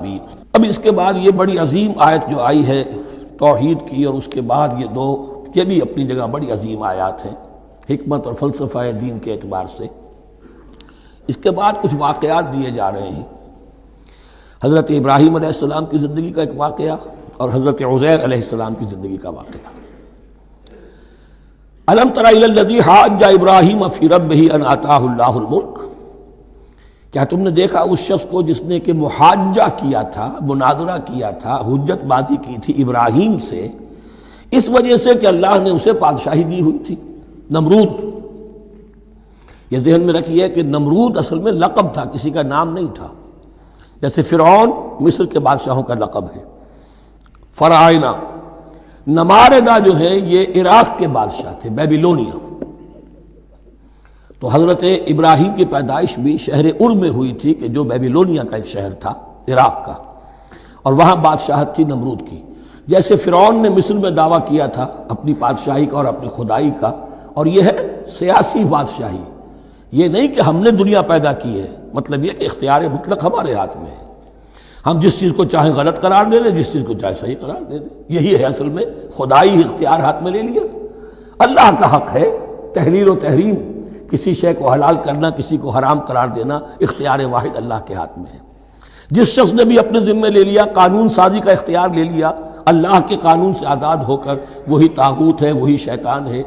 اب اس کے بعد یہ بڑی عظیم آیت جو آئی ہے توحید کی، اور اس کے بعد یہ دو، یہ بھی اپنی جگہ بڑی عظیم آیات ہیں حکمت اور فلسفہ دین کے اعتبار سے۔ اس کے بعد کچھ واقعات دیے جا رہے ہیں، حضرت ابراہیم علیہ السلام کی زندگی کا ایک واقعہ اور حضرت عزیر علیہ السلام کی زندگی کا واقعہ۔ الم تر الی الذی حاج ابراہیم فی ربہ ان آتاہ اللہ الملک، کیا تم نے دیکھا اس شخص کو جس نے کہ محاجہ کیا تھا، مناظرہ کیا تھا، حجت بازی کی تھی ابراہیم سے، اس وجہ سے کہ اللہ نے اسے بادشاہی دی ہوئی تھی۔ نمرود، یہ ذہن میں رکھیے کہ نمرود اصل میں لقب تھا، کسی کا نام نہیں تھا، جیسے فرعون مصر کے بادشاہوں کا لقب ہے۔ فرعونہ، نماردہ جو ہے یہ عراق کے بادشاہ تھے، بیبیلونیا۔ تو حضرت ابراہیم کی پیدائش بھی شہر ار میں ہوئی تھی، کہ جو بیبیلونیا کا ایک شہر تھا عراق کا، اور وہاں بادشاہت تھی نمرود کی۔ جیسے فرعون نے مصر میں دعویٰ کیا تھا اپنی بادشاہی کا اور اپنی خدائی کا، اور یہ ہے سیاسی بادشاہی، یہ نہیں کہ ہم نے دنیا پیدا کی ہے، مطلب یہ کہ اختیار مطلق ہمارے ہاتھ میں ہے، ہم جس چیز کو چاہیں غلط قرار دے دیں، جس چیز کو چاہے صحیح قرار دے دیں۔ یہی ہے اصل میں خدائی اختیار ہاتھ میں لے لیا۔ اللہ کا حق ہے تحلیل و تحریم، کسی شے کو حلال کرنا، کسی کو حرام قرار دینا، اختیار واحد اللہ کے ہاتھ میں ہے۔ جس شخص نے بھی اپنے ذمے لے لیا، قانون سازی کا اختیار لے لیا اللہ کے قانون سے آزاد ہو کر، وہی طاغوت ہے، وہی شیطان ہے،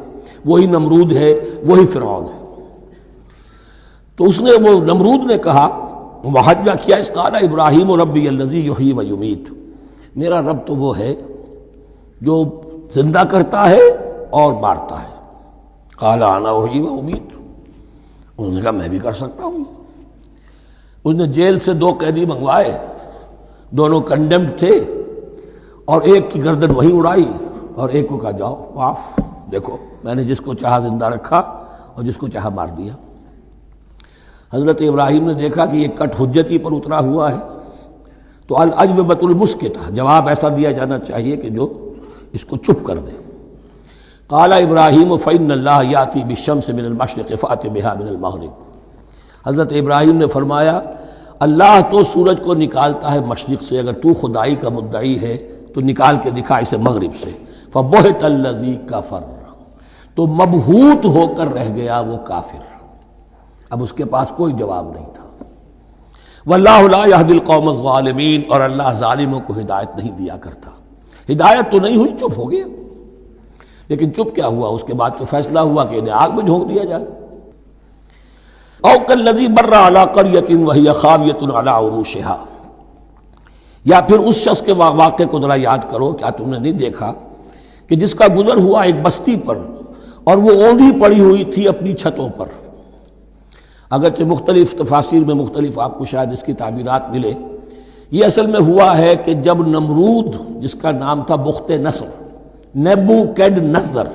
وہی نمرود ہے، وہی فرعون ہے۔ تو اس نے، وہ نمرود نے کہا، محاجہ کیا، اس قال ابراہیم ربی الذی یحیی و یمیت، میرا رب تو وہ ہے جو زندہ کرتا ہے اور مارتا ہے۔ قال انا احیی و امیت، انہوں نے کہا میں بھی کر سکتا ہوں۔ اس نے جیل سے دو قیدی منگوائے، دونوں کنڈیمڈ تھے، اور ایک کی گردن وہیں اڑائی اور ایک کو کہا جاؤ معاف، دیکھو میں نے جس کو چاہا زندہ رکھا اور جس کو چاہا مار دیا۔ حضرت ابراہیم نے دیکھا کہ یہ کٹ حجتی پر اترا ہوا ہے، تو الاجوبۃ المسکتہ، جواب ایسا دیا جانا چاہیے کہ جو اس کو چپ کر دے۔ قال ابراہیم فإن اللہ یاتی بالشمس من المشرق فأت بها من المغرب، حضرت ابراہیم نے فرمایا اللہ تو سورج کو نکالتا ہے مشرق سے، اگر تو خدائی کا مدعی ہے تو نکال کے دکھا اسے مغرب سے۔ فبہت الذی کفر، تو مبہوت ہو کر رہ گیا وہ کافر، اب اس کے پاس کوئی جواب نہیں تھا۔ واللہ لا یہدی القوم الظالمین، اور اللہ ظالموں کو ہدایت نہیں دیا کرتا۔ ہدایت تو نہیں ہوئی، چپ ہو گیا۔ لیکن چپ کیا ہوا؟ اس کے بعد تو فیصلہ ہوا کہ انہیں آگ میں جھونک دیا جائے۔ او کالذی مر علی قریۃ وہی خاویۃ علی عروشها، یا پھر اس شخص کے واقعے کو ذرا یاد کرو، کیا تم نے نہیں دیکھا کہ جس کا گزر ہوا ایک بستی پر، اور وہ اوندھی پڑی ہوئی تھی اپنی چھتوں پر۔ اگرچہ مختلف تفاسیر میں مختلف آپ کو شاید اس کی تعبیرات ملے، یہ اصل میں ہوا ہے کہ جب نمرود، جس کا نام تھا بخت نصر، نیبوکیڈنیزر،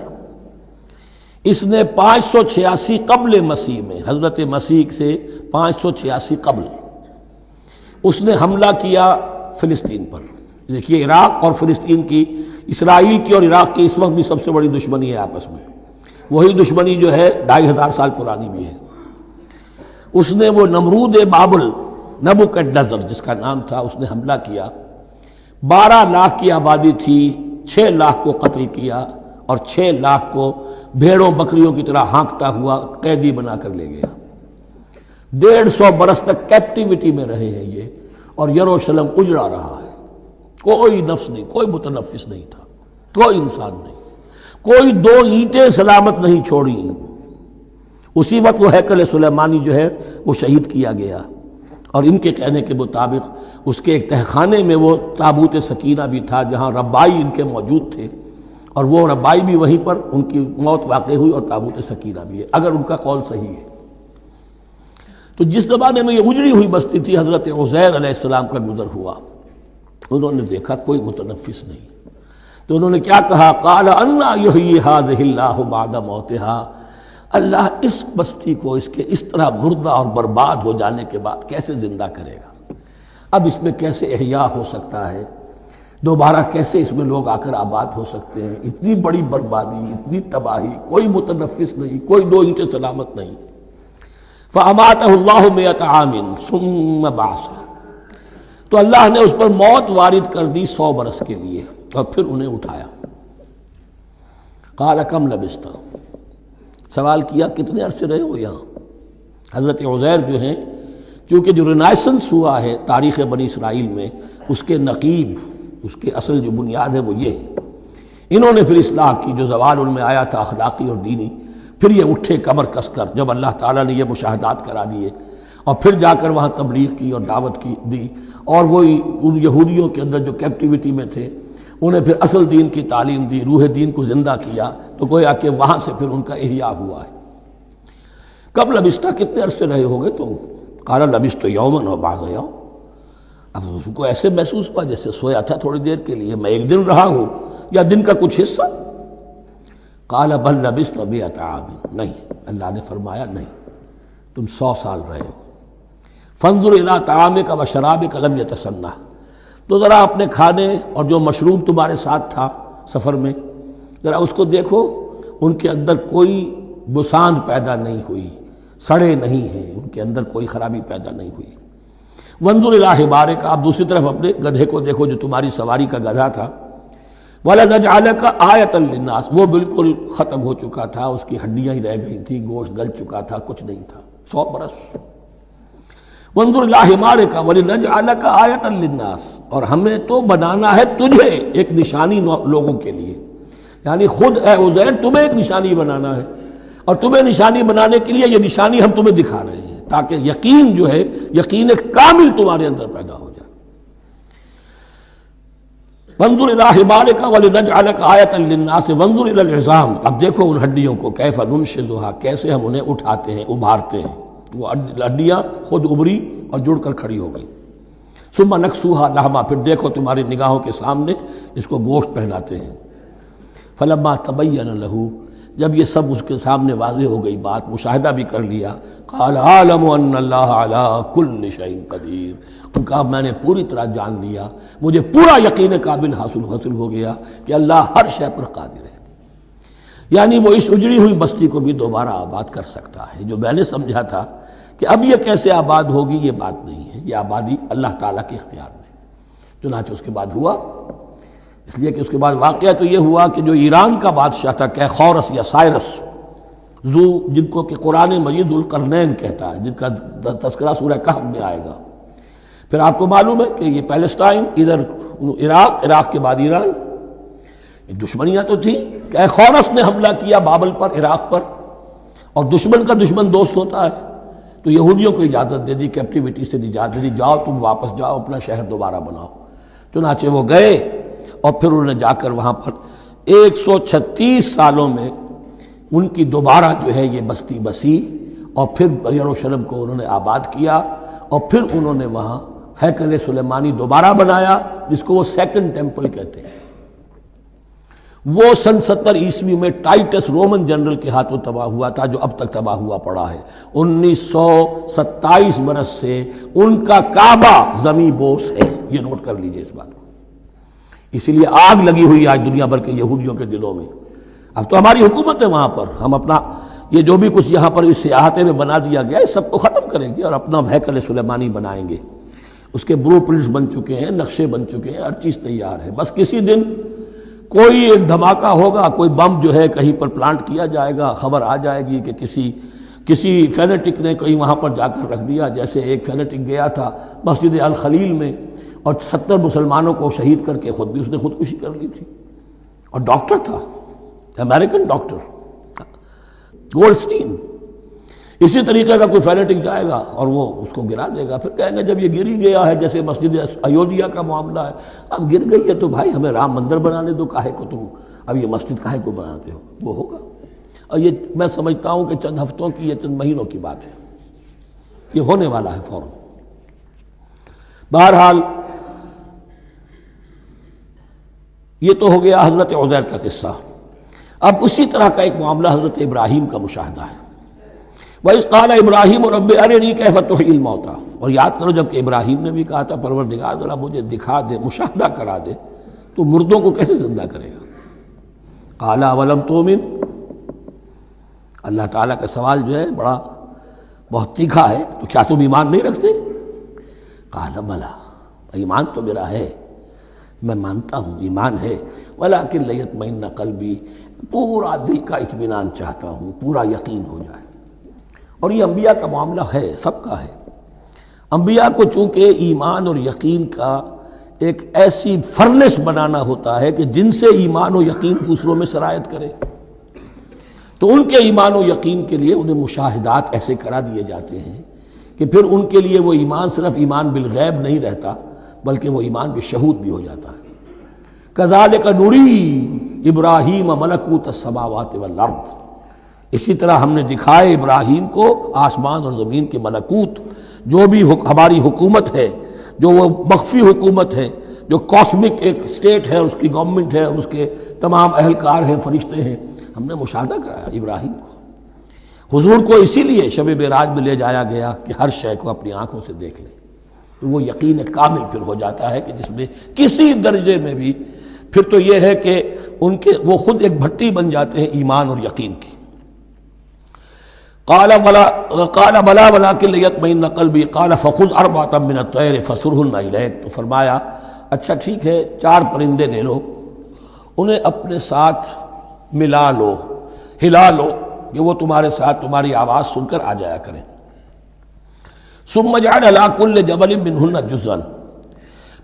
اس نے 586 قبل مسیح میں، حضرت مسیح سے 586 قبل، اس نے حملہ کیا فلسطین پر۔ دیکھیے عراق اور فلسطین کی، اسرائیل کی اور عراق کی اس وقت بھی سب سے بڑی دشمنی ہے آپس میں، وہی دشمنی جو ہے 2500 سال پرانی بھی ہے۔ اس نے، وہ نمرود بابل نیبوکیڈنیزر جس کا نام تھا، اس نے حملہ کیا، 12 لاکھ کی آبادی تھی، 6 لاکھ کو قتل کیا، اور 6 لاکھ کو بھیڑوں بکریوں کی طرح ہانکتا ہوا قیدی بنا کر لے گیا۔ 150 برس تک کیپٹیوٹی میں رہے ہیں یہ، اور یروشلم اجڑا رہا ہے، کوئی نفس نہیں، کوئی متنفس نہیں تھا، کوئی انسان نہیں، کوئی 2 اینٹیں سلامت نہیں چھوڑی۔ اسی وقت وہ ہیکل سلیمانی جو ہے وہ شہید کیا گیا، اور ان کے کہنے کے مطابق اس کے ایک تہخانے میں وہ تابوت سکینہ بھی تھا، جہاں ربائی ان کے موجود تھے، اور وہ ربائی بھی وہیں پر ان کی موت واقع ہوئی، اور تابوت سکینہ بھی ہے، اگر ان کا قول صحیح ہے۔ تو جس زمانے میں یہ اجڑی ہوئی بستی تھی، حضرت عزیر علیہ السلام کا گزر ہوا، انہوں نے دیکھا کوئی متنفس نہیں، تو انہوں نے کیا کہا؟ قال انا یحیی ھذہ اللہ بعد موتھا، اللہ اس بستی کو اس کے اس طرح مردہ اور برباد ہو جانے کے بعد کیسے زندہ کرے گا؟ اب اس میں کیسے احیاء ہو سکتا ہے؟ دوبارہ کیسے اس میں لوگ آ کر آباد ہو سکتے ہیں؟ اتنی بڑی بربادی، اتنی تباہی، کوئی متنفس نہیں، کوئی 2 اینٹیں سلامت نہیں۔ فَأَمَاتَهُ اللَّهُ مِئَةَ عَامٍ ثُمَّ بَعَثَهُ، تو اللہ نے اس پر موت وارد کر دی 100 برس کے لیے، اور پھر انہیں اٹھایا۔ قال کم لبثت، سوال کیا کتنے عرصے رہے ہو یہاں؟ حضرت عزیر جو ہیں، چونکہ جو رینائسنس ہوا ہے تاریخ بنی اسرائیل میں، اس کے نقیب، اس کے اصل جو بنیاد ہے وہ یہ ہے۔ انہوں نے پھر اصلاح کی، جو زوال ان میں آیا تھا اخلاقی اور دینی، پھر یہ اٹھے کمر کس کر جب اللہ تعالیٰ نے یہ مشاہدات کرا دیے، اور پھر جا کر وہاں تبلیغ کی اور دعوت کی دی، اور وہی ان یہودیوں کے اندر جو کیپٹیوٹی میں تھے انہیں پھر اصل دین کی تعلیم دی، روح دین کو زندہ کیا، تو گویا کہ وہاں سے پھر ان کا احیاء ہوا ہے۔ کب لبثت، کتنے عرصے رہے ہوگے تم؟ قال لبثت یوما و بعض یوم، اب اس کو ایسے محسوس ہوا جیسے سویا تھا تھوڑی دیر کے لیے، میں ایک دن رہا ہوں یا دن کا کچھ حصہ؟ قال بل لبثت 100 عام، نہیں، اللہ نے فرمایا نہیں، تم 100 سال رہے ہو۔ فانظر الی طعامک و شرابک لم یتسنہ، تو ذرا اپنے کھانے اور جو مشروب تمہارے ساتھ تھا سفر میں، ذرا اس کو دیکھو، ان کے اندر کوئی بساند پیدا نہیں ہوئی، سڑے نہیں ہیں، ان کے اندر کوئی خرابی پیدا نہیں ہوئی۔ وانظر الی حمارک، آپ دوسری طرف اپنے گدھے کو دیکھو جو تمہاری سواری کا گدھا تھا، وَلَنَجْعَلَكَ آیَةً لِلنَّاسِ، وہ بالکل ختم ہو چکا تھا، اس کی ہڈیاں ہی رہ گئی تھی، گوشت گل چکا تھا، کچھ نہیں تھا، 100 برس۔ وانظر الی حمارک وَلِنَجْعَلَكَ آیَةً لِلنَّاسِ، اور ہمیں تو بنانا ہے تجھے ایک نشانی لوگوں کے لیے، یعنی خود اے عزیر تمہیں ایک نشانی بنانا ہے، اور تمہیں نشانی بنانے کے لیے یہ نشانی ہم تمہیں دکھا رہے ہیں، تاکہ یقین جو ہے، یقین کامل تمہارے اندر پیدا ہو جائے۔ وانظر الی حمارک ولنجعلک آیۃ للناس وانظر الی العظام، اب دیکھو ان ہڈیوں کو، کیف ننشزھا، کیسے ہم انہیں اٹھاتے ہیں، ابھارتے ہیں، وہ ہڈیاں خود ابری اور جڑ کر کھڑی ہو گئی۔ ثم نکسوھا لحما، پھر دیکھو تمہاری نگاہوں کے سامنے اس کو گوشت پہناتے ہیں۔ فلما تبین لہ، جب یہ سب اس کے سامنے واضح ہو گئی بات، مشاہدہ بھی کر لیا، قال اعلم ان اللہ علی کل شیء قدیر، ان کا میں نے پوری طرح جان لیا، مجھے پورا یقین قابل حاصل ہو گیا کہ اللہ ہر شے پر قادر ہے، یعنی وہ اس اجڑی ہوئی بستی کو بھی دوبارہ آباد کر سکتا ہے۔ جو میں نے سمجھا تھا کہ اب یہ کیسے آباد ہوگی، یہ بات نہیں ہے، یہ آبادی اللہ تعالیٰ کے اختیار میں۔ چنانچہ اس کے بعد ہوا، اس لیے کہ اس کے بعد واقعہ تو یہ ہوا کہ جو ایران کا بادشاہ تھا کیخورس یا سائرس، جن کو کہ قرآن مجید ذوالقرنین کہتا ہے، جن کا تذکرہ سورہ کہف میں آئے گا۔ پھر آپ کو معلوم ہے کہ یہ پیلسٹائن، ادھر عراق کے بعد ایران، دشمنیاں تو تھیں۔ کیخورس نے حملہ کیا بابل پر، عراق پر، اور دشمن کا دشمن دوست ہوتا ہے، تو یہودیوں کو اجازت دے دی، کیپٹیوٹی سے اجازت دے دی، جاؤ تم واپس جاؤ، اپنا شہر دوبارہ بناؤ۔ چنانچہ وہ گئے، اور پھر انہوں نے جا کر وہاں پر 136 سالوں میں ان کی دوبارہ جو ہے یہ بستی بسی، اور پھر یروشلم کو انہوں نے آباد کیا، اور پھر انہوں نے وہاں ہیکل سلیمانی دوبارہ بنایا، جس کو وہ سیکنڈ ٹیمپل کہتے ہیں۔ وہ سن 70 عیسوی میں ٹائٹس رومن جنرل کے ہاتھوں تباہ ہوا تھا، جو اب تک تباہ ہوا پڑا ہے۔ 1927 برس سے ان کا کعبہ زمیں بوس ہے، یہ نوٹ کر لیجئے اس بات کو۔ اسی لیے آگ لگی ہوئی آج دنیا بھر کے یہودیوں کے دلوں میں۔ اب تو ہماری حکومت ہے وہاں پر، ہم اپنا یہ جو بھی کچھ یہاں پر اس احاطے میں بنا دیا گیا ہے، اس سب کو ختم کریں گے اور اپنا ہیکل سلیمانی بنائیں گے۔ اس کے بلو پرنٹس بن چکے ہیں، نقشے بن چکے ہیں، ہر چیز تیار ہے، بس کسی دن کوئی ایک دھماکہ ہوگا، کوئی بم جو ہے کہیں پر پلانٹ کیا جائے گا، خبر آ جائے گی کہ کسی فینیٹک نے کہیں وہاں پر جا کر رکھ دیا، جیسے ایک فینیٹک گیا تھا مسجد الخلیل میں اور 70 مسلمانوں کو شہید کر کے خود بھی اس نے خودکشی کر لی تھی، اور ڈاکٹر تھا، امریکن ڈاکٹر گولڈسٹین۔ اسی طریقے کا کوئی فینیٹک جائے گا اور وہ اس کو گرا دے گا، پھر کہیں گے جب یہ گر ہی گیا ہے، جیسے مسجد ایودھیا کا معاملہ ہے، اب گر گئی ہے تو بھائی ہمیں رام مندر بنانے دو، کاہے کو تم اب یہ مسجد کاہے کو بناتے ہو، وہ ہوگا۔ اور یہ میں سمجھتا ہوں کہ چند ہفتوں کی، یہ چند مہینوں کی بات ہے، یہ ہونے والا ہے فوراً۔ بہرحال یہ تو ہو گیا حضرت عزیر کا قصہ۔ اب اسی طرح کا ایک معاملہ حضرت ابراہیم کا مشاہدہ ہے۔ وَإِذْ قَالَ إِبْرَاهِيمُ رَبِّ أَرِنِي كَيْفَ تُحْيِي الْمَوْتَىٰ، اور یاد کرو جب کہ ابراہیم نے بھی کہا تھا پروردگار ذرا مجھے دکھا دے، مشاہدہ کرا دے، تو مردوں کو کیسے زندہ کرے گا؟ قَالَ أَوَلَمْ تُؤْمِنْ، اللہ تعالیٰ کا سوال جو ہے بہت تیکھا ہے، تو کیا تم ایمان نہیں رکھتے؟ قَالَ بَلَىٰ، ایمان تو میرا ہے، میں مانتا ہوں ایمان ہے، ولیکن لیطمئن قلبی، پورا دل کا اطمینان چاہتا ہوں، پورا یقین ہو جائے۔ اور یہ انبیاء کا معاملہ ہے، سب کا ہے۔ انبیاء کو چونکہ ایمان اور یقین کا ایک ایسی فرنس بنانا ہوتا ہے کہ جن سے ایمان و یقین دوسروں میں سرایت کرے، تو ان کے ایمان و یقین کے لیے انہیں مشاہدات ایسے کرا دیے جاتے ہیں کہ پھر ان کے لیے وہ ایمان صرف ایمان بالغیب نہیں رہتا، بلکہ وہ ایمان بالشہود بھی ہو جاتا ہے۔ کذالک نری ابراہیم ملکوت السماوات والارض، اسی طرح ہم نے دکھائے ابراہیم کو آسمان اور زمین کے ملکوت، جو بھی ہماری حکومت ہے، جو وہ مخفی حکومت ہے، جو کاسمک ایک اسٹیٹ ہے، اس کی گورنمنٹ ہے، اس کے تمام اہلکار ہیں، فرشتے ہیں، ہم نے مشاہدہ کرایا ابراہیم کو۔ حضور کو اسی لیے شب معراج میں لے جایا گیا کہ ہر شے کو اپنی آنکھوں سے دیکھ لیں، تو وہ یقین کامل پھر ہو جاتا ہے کہ جس میں کسی درجے میں بھی پھر تو یہ ہے کہ ان کے وہ خود ایک بھٹی بن جاتے ہیں ایمان اور یقین کی۔ قال بلا ولکن لیطمئن قلبی قال فخذ اربعۃ من الطیر فصرهن الیک، تو فرمایا اچھا ٹھیک ہے 4 پرندے لے لو، انہیں اپنے ساتھ ملا لو، ہلا لو کہ وہ تمہارے ساتھ تمہاری آواز سن کر آ جایا کریں۔ ثم اجعل علی کل جبل منہن جزءا،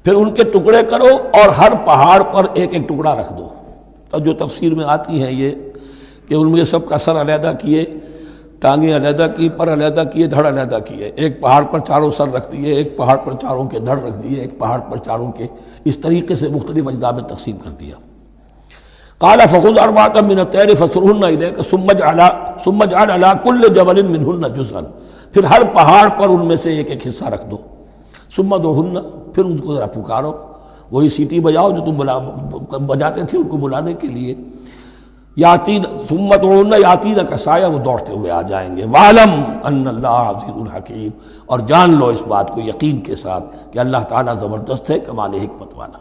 پھر ان کے ٹکڑے کرو اور ہر پہاڑ پر ایک ایک ٹکڑا رکھ دو۔ تو جو تفسیر میں آتی ہیں یہ کہ ان میں سب کا سر علیحدہ کیے، ٹانگیں علیحدہ کی، پر علیحدہ کیے، دھڑ علیحدہ کیے، ایک پہاڑ پر چاروں سر رکھ دیے، ایک پہاڑ پر چاروں کے دھڑ رکھ دیے، ایک پہاڑ پر چاروں کے، اس طریقے سے مختلف اجزاء میں تقسیم کر دیا۔ قال فخذ اربعۃ من الطیر فصرهن الیک ثم اجعل علی کل جبل منہن جزءا، پھر ہر پہاڑ پر ان میں سے ایک ایک حصہ رکھ دو۔ ثم ادعوہن، پھر ان کو ذرا پکارو، وہی سیٹی بجاؤ جو تم بجاتے تھے ان کو بلانے کے لیے۔ یاتین ثم ادعوہن یاتینک سعیا، وہ دوڑتے ہوئے آ جائیں گے۔ وَاعْلَمْ أَنَّ اللَّهَ عَزِیزٌ حَکِیمٌ، اور جان لو اس بات کو یقین کے ساتھ کہ اللہ تعالیٰ زبردست ہے، کمال حکمت والا۔